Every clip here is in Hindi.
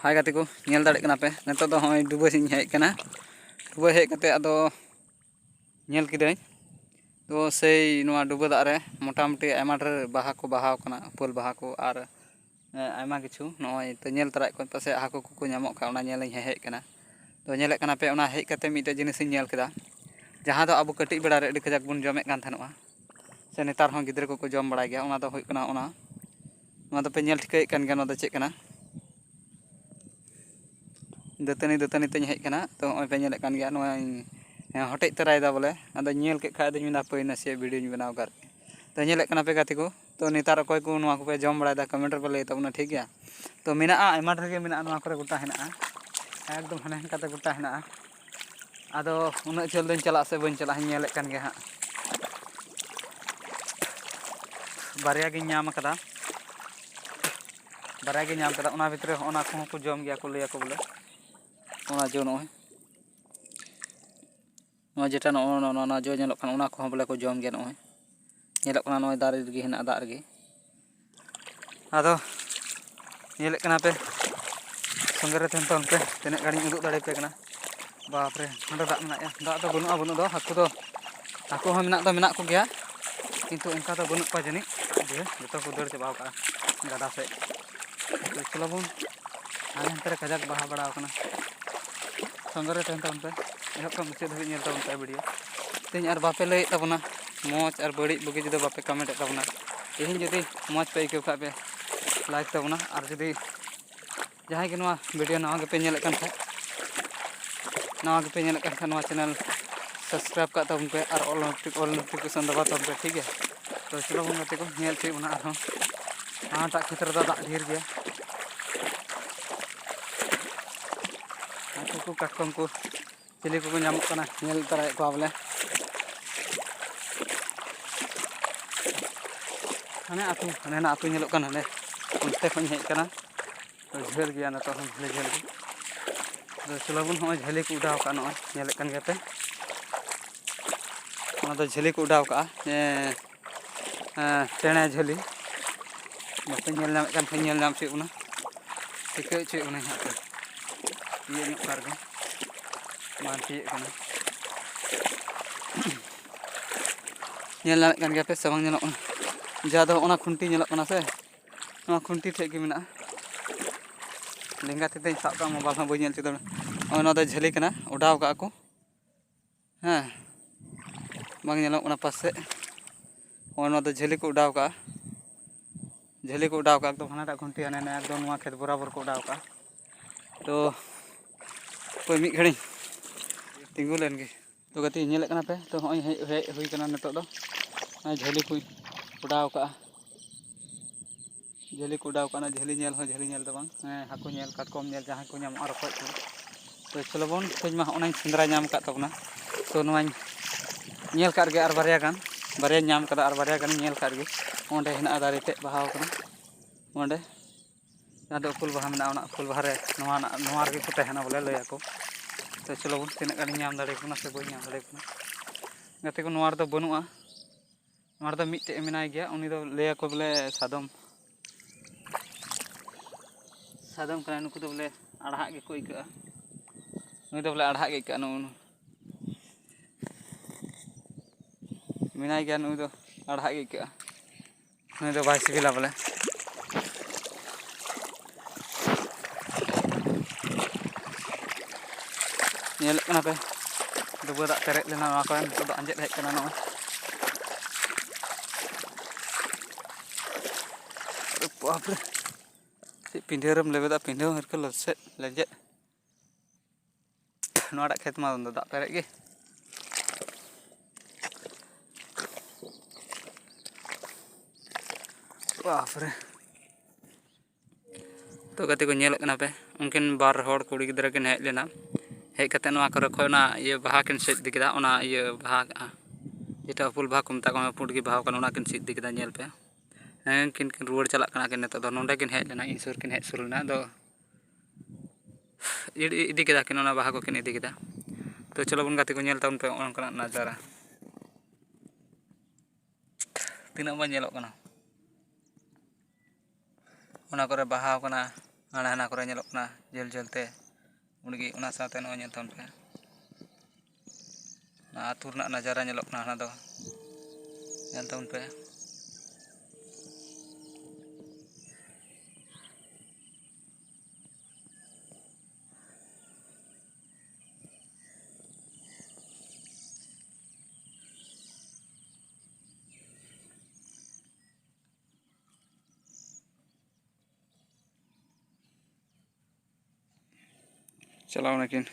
हाय गाते को नेल दाड़े कना पे नतो दो होय डुबो सिंह हेज कना डुबो हेज कते आदो नेल किदाई तो सेई नोआ डुबो दाग रे मोटामुटी आयमा ढेर बाहा को बहाव कना फुल बाहा को आर आयमा किछु नोय तो नेल तराय को पासे हाको को नामक का ओना नेल हेज कना तो नेले कना पे ओना हेज कते मिटे जिनिस नेल केदा जहां दो अब कटिज बेड़ा रे अडी कजाक बन जमे कान थानोआ से नेतार हों गिद्र को जम बड़ा गया ओना दो होय कना ओना नोआ दो पे नेल ठिकाय कान गया नोआ दो चेक कना दतनी दतनी तेज हेज कना तो होय पे नेले कान गया नोआ हटेज तरायदा बोले अद नेल के खाय दिन मिना पे नसे वीडियो बनाव कर तो नेले कना पे गाते को तो नेतार अकय को नोआ को पे जम बड़ा कमेंट पे लay तबना ठीक गया तो मेना आयमा ढेर गे मेना नोआ करे गोटा हेना एकदम हने हनकाते गोटा हेना आदो उना चल दिन चला से बन चला नेले कान गे हा बारिया गे नाम कदा बारिया गे नाम कदा ओना भितरे ओना को जम गया को लया को बोले ओना जो नोय नोय जेटा नोना जो नेलो खान ओना को बोले को जम गया नोय नेलो खान नोय दारे रगे हेना दा रगे आदो नेले कना पे संगरे तेन तो उनके तिने गाड़ी उदुक दाड़े पे कना बाप रे नडा दा मेना दा तो बनु दो हाको हो मेना को गया किंतु इनका तो बनु पा जनी जे जतो को दर चबाव का गाडा से चलो बन हाने हंतरे कजाक बाहा बड़ा कना संगरे तेन तो उनके एहब का मुचाद धबी नेल तबन पे वीडियो तेज और बापे लय तबना मौज और बड़ी बुगी जुदो बापे कमेंट तबना तेज जुदी मौज पे आइकव का पे लाइक तबना और जुदी जहां के नोआ वीडियो नवा के पे नेल कन खा नवा के पे नेल कन खा नोआ चैनल सब्सक्राइब का तबन पे और ऑल नोटिफिकेशन दबा तबन पे ठीक है तो चलो बन गाते को नेल पे बना और हाटा क्षेत्र दा दा ढेर गया हाको को काटकम को चिली को नामक कना नेल तराय को बोले हाने आतु हाने ना आतु नेलो कन हाने उनते खन हेज कना तो झेल गया ना तो हम झेल तो चलो बन हो झेली को उड़ाव का नो नेले कन गते ओना तो झेली को उड़ाव का टेणे झेली बापे नेल नाम कन थे नेल नाम से उना टिके चे उना हा ये नो कर गो मानती कना नेल नाम कन गते सबंग नेलो जादो ओना खुंटी नेलो कना से नोआ खुंटी ठे के मेना लेंगा ते साब का मोबाइल में बनेल चेद ओना दो झेली कना उड़ाव का को हाँ बांग नेलो ओना पासे ओना दो झेली को उड़ाव का एकदम हानाटा खुंटी हाने एकदम नोआ खेत बराबर को उड़ाव का तो कोई मिट घड़ी तिंगु लेन गे तो गति नेले कना पे तो होय हे हुई कना नतो दो झेली को उड़ाव का झेली को उड़ाव का झेली नेल दो बांग हाको नेल काटकम नेल जहां को नाम और को तो चलो बन तेज मा ओना सेंद्रा नाम का तबना तो नोआ नेल का गे और बारिया नाम कदा और बारिया गानी नेल का गे ओंडे हेना दारे ते बहाव कना ओंडे आदो फुल बाहा मेना ओना फुल बाहा रे नोआ रे को तहना बोले लया को तो चलो बन तिना गानी नाम दाड़े कना से बई नाम दाड़े कना गाते को नोआ रे बनुआ नोआ रे मिटे मेनाय गया उनी दो लया को बोले सादम कना नुकु दो बोले आढ़ा गे को इका नुई दो बोले आढ़ा गे इका नु मेनाय गया नुई दो आढ़ा गे इका नुई दो बाय सिबिला बोले नेल कना पे डुबो दा पेरेज लेना नोआ को नितो दो अंजेद हेज कना नो बाप रे पिंढेरम लेबेदा पिंढे हरके लसे लेजे नोड़ा खेत मा दा पेरेज गे बाप रे तो गति को नेल कना पे उनकिन बार हड़ कुड़ी गिद्रा किन हेज लेना हेज कते नोआ करे खोना ये बाहा किन सेज दिकेदा ओना ये बाहा जेटा फुल बाहा को मता पुंडगी बाहा कना ओना किन सेज दिकेदा नेल पे किन रुवाड़ चला कना किन नेतो दो नोंडे किन हेज लेना ईश्वर किन हेज सुरना दो इदी केदा किन ओना बाहा को किन इदी केदा तो चलो बन गाते को नेल ताउन पे ओनका नजारा तीना बा नेलो कना ओना करे बाहा कना ᱦᱟᱱᱟ ᱦᱟᱱᱟ ᱠᱚᱨᱮ ᱧᱮᱞᱚᱜ ᱠᱟᱱᱟ ᱡᱷᱟᱹᱞ ᱡᱷᱟᱹᱞ ᱛᱮ ᱩᱱᱜᱮ ᱚᱱᱟ ᱥᱟᱶᱛᱮ ᱱᱚᱜᱼᱚᱭ ᱧᱮᱞ ᱛᱟᱵᱚᱱ ᱯᱮ ᱟᱹᱛᱩ ᱨᱮᱱᱟᱜ ᱱᱟᱡᱟᱨᱟ ᱧᱮᱞᱚᱜ ᱠᱟᱱᱟ ᱦᱟᱱᱟ ᱫᱚ ᱧᱮᱞ ᱛᱟᱵᱚᱱ ᱯᱮ चलाओ नाकिन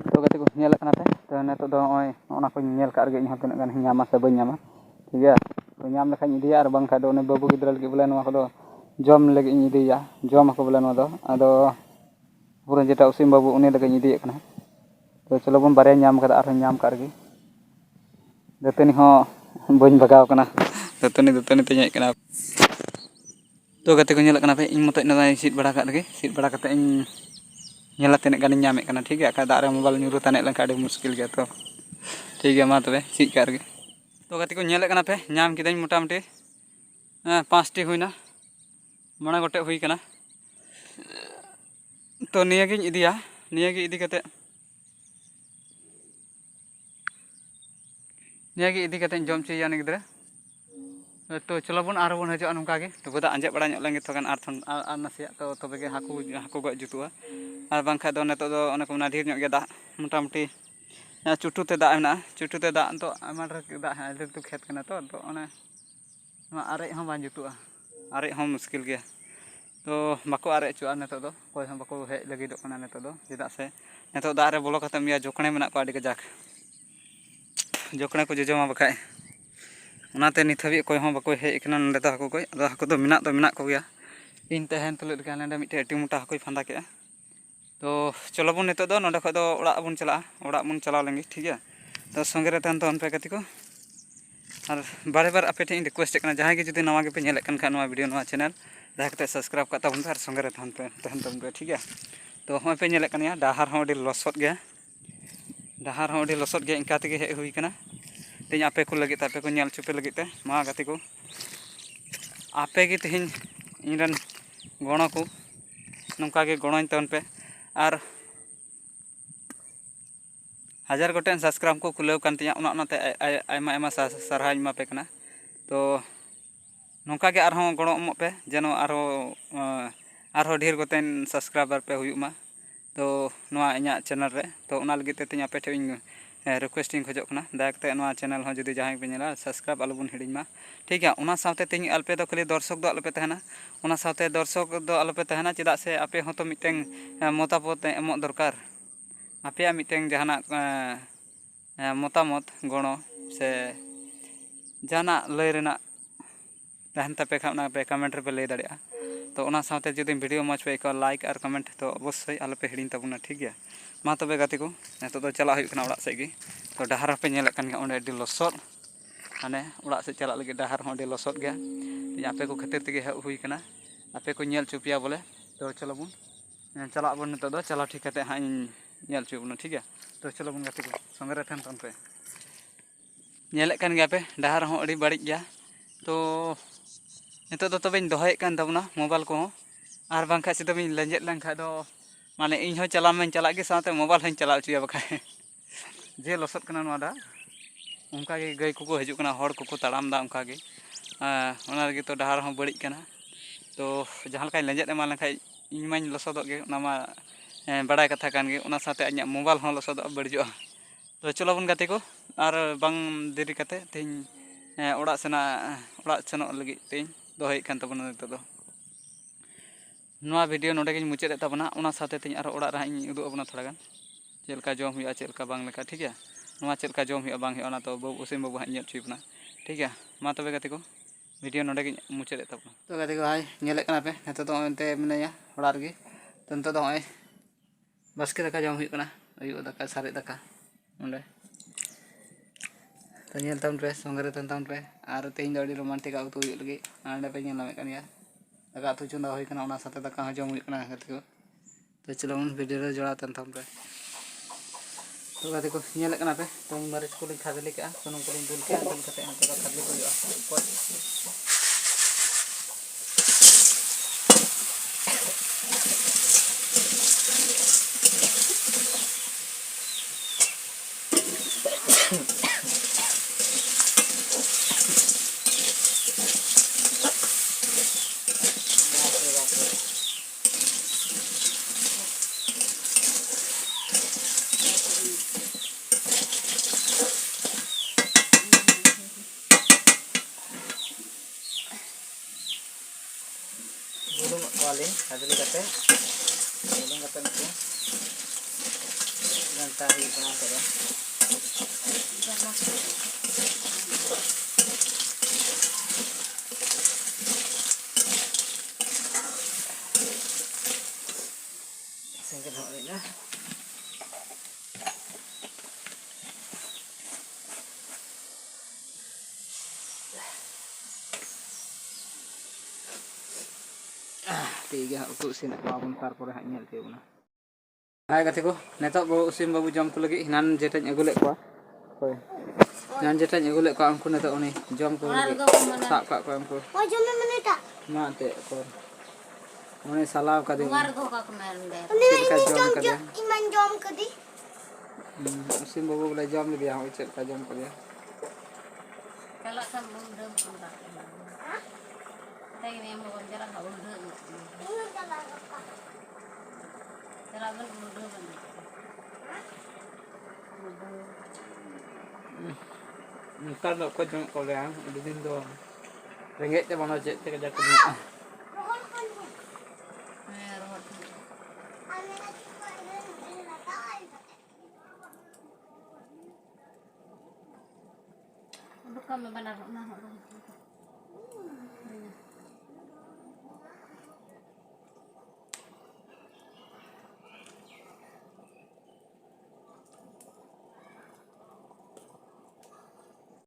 तो गति को नेल कना पे तो नेतो दो ओय ओना को नेल का रे इन हतन गान ᱧᱟᱢᱟ से बन ᱧᱟᱢᱟ ठीक है तो ᱧᱟम लेखान इदिया और बांग खा दो ने बाबू गिद्रा लगे बोले नवा को जम लगे इन इदिया जम को बोले नवा दो आदो पूरा जेटा उसिम बाबू उनी लगे इदिए कना तो चलो बन बारे ᱧाम कदा और ᱧाम का रे दतनी हो बन भगाव कना दतनी ते हेज कना तो गति को नेल कना पे इन मत ना सीट बड़ा का रे सीट बड़ा कते इन नेला तने गानी ᱧᱟᱢᱮ कना ठीक है दारे मोबाइल ᱧᱩᱨᱩ ताने लंका अड़ी मुश्किल गया तो ठीक है मा तबे सीट का रे तो गति को नेल कना पे ᱧाम किदाኝ मोटामुटी 5टी हुईना मणे गोटे हुई कना तो नियागिन इदिया नियागी इदी कते जम चुया ने गिद्रा तो चलो बन आरो बन हजो नोंका गे तो गोदा आंजे बड़ा ᱧᱚᱜ लंगे थोगान आर नसिया तो तबे गे हाकू गज जुतुआ और बांखा दो नेतो दो ओने को ना ढेर ᱧᱚᱜ गे दा मोटामुटी चुटू ते दा मेना चुटू ते दा तो आमा दा आदर तो खेत कना तो ओने आरे हम बां जुतुआ आरे हम मुश्किल गया तो बाको आरे चुआ नेतो दो कोई हम बाको हेज लगी दो कना नेतो दो चेदा से नेतो दा रे बोलो कते मिया जोकणे मेना को आडी गजाक जोकणे को जोजमा बखाय ओनाते नित हाबि कोई हम बाको हेज कना नंदे तो हाकू दो मेना को गया इन तहन तुलुद का नंदे मिटे एटी मोटा हाकुई फांदा के तो चलो बन नित दो नंदे खो दो ओड़ा बन चला लेंगे ठीक है तो संगे रे तहन तो अनपे गति को और बारे बार आपे ठेन रिक्वेस्ट करना जहां के जुदी नवा के पे नेले कन खा नवा वीडियो नवा चैनल दया कते सब्सक्राइब का तबन पे और संगे रे तहन पे ठीक है तो हम पे नेले कन या डाहार हो अडी लसत गया डाहार हो अडी लसत गया इनका तेगे हे हुई कना तेज आपे को लगे आपे को नेल चुपे लगे ते मा गति को आपे गे तेहन इनरन गणो को नोंका गे गणोइन तन पे और 1000 गोटेन सब्सक्राइब को खुलेव कान तिया उनाते आयमा आयमा सारहा इमा पे कना तो नोंका गे आरहों गणो एमो पे जेनो आरो ढेर गोटेन सब्सक्राइबर पे हुयुमा तो नोआ इᱧᱟ चैनल रे तो उना लगे ते तिया पे ठे रिक्वेस्टिंग खोजो कना दया कते नोआ चैनल हो जदी जहां पे नेला सब्सक्राइब आलो बन हिडिमा ठीक है उना साथे तिñ अल्पे दो खाली दर्शक दो आलोपे तहना उना साथे दर्शक दो आलोपे तहना चेदा से आपे होतो मिटें मतामत एमो दरकार आपे मिटें जहाना मतामत गणो से जाना लय रेना तहन तपे खा उना पे कमेंट रे पे लय दाड़िया तो उना साथे जदी वीडियो मज पे को लाइक और कमेंट तो अवश्य आलोपे हिडिन तबुना ठीक है मा तबे गाते को नेतो दो चला हुई कना ओड़ा से गे तो डाहार पे नेले कन ओंडे अडी लसत हाने ओड़ा से चला लगे डाहार हो अडी लसत गया तिñ आपे को खातिर तेगे हे हुई कना आपे को नेल चुपिया बोले तो चलो बन चला बन नेतो दो चला ठीक कते हां नेल चुबना ठीक है तो चलो बन गाते को संगे रे ठन पे नेले कन गया पे डाहार हो अडी बाड़ी गया तो नेतो दो तबेñ दोहयेत कान तबना मोबाइल को और बांखा से तबेñ लंजेत लंखा दो माने इन हो चला में चला के साथे मोबाइल हन चला चुया बखाय जे लसत कना नवा दा उनका के गई को हजू कना हड़ को ताड़ाम दा उनका के ओना लगे तो डाहार हो बड़ी कना तो जहां लका लंजेत एमा लंखाय इन माñ लसदक गे ओना मा बड़ाय कथा कान गे ओना साथे अኛ मोबाइल हो लसदक बड़िजो तो चलो बन गाते को और बांग देरी कते तेñ ओड़ा सेनक लगी तेñ दोहयेत कान तबना नितो दो नोआ वीडियो नोडे गिñ मुचाद तबना ओना साथे तेñ आरो ओड़ा रे इन उदुग अबना थोड़ा गान चेलका जम हुआ चेलका बांग लेका ठीक है नोआ चेलका जम हुआ बांग हुआ तो बाबू उसिम बाबू हां चुपना ठीक है मा तबे गाते को वीडियो नोडे गिñ मुचाद तबना तो गाते को हाय नेले कना पे नेतो तो ओनते मिनाया ओड़ा रे तो नितो दो होय बास्के दाका जम हुई कना अयु दाका सारे दाका ओंडे तो नेल तम पे संगे रे तम पे और तेñ दो अडी रोमांटिक आउतु हुई लगे आंडे पे नेलामे कनिया दाका तु चंदा हुई कना ओना साथे दाका जम हुई कना गाते को तो चलो वीडियो रे जोड़ा तन पे तो गाते को nyelek kena pe tong maris ko ling khadli ka sunung ko ling dul ka dul kate ang ka khadli ko yo pot bulung waling khadli kate bulung kate ko dan tahi kena ko ya singkat hal ini tiga untuk sini pabun tarpore hak nyel tiyo na hai gati ko netok bo usim babu jom ko lagi hinan jetanya agulek ko koy nan jetanya agulek ko angku netok oni jom ko lagi sak kak ko angku Oh, jomnya menita. mate ko oni salaw ka di Ini jom iman jom ke di. usim babu bela jom dia ho cek ka jom ko dia Kalau sama belum pernah. Tapi ini mau jalan nggak belum. Jalan belum. ntar lo ko jom ko leang di din do ringgit te bono cek te ka jak Bukan benar-benar.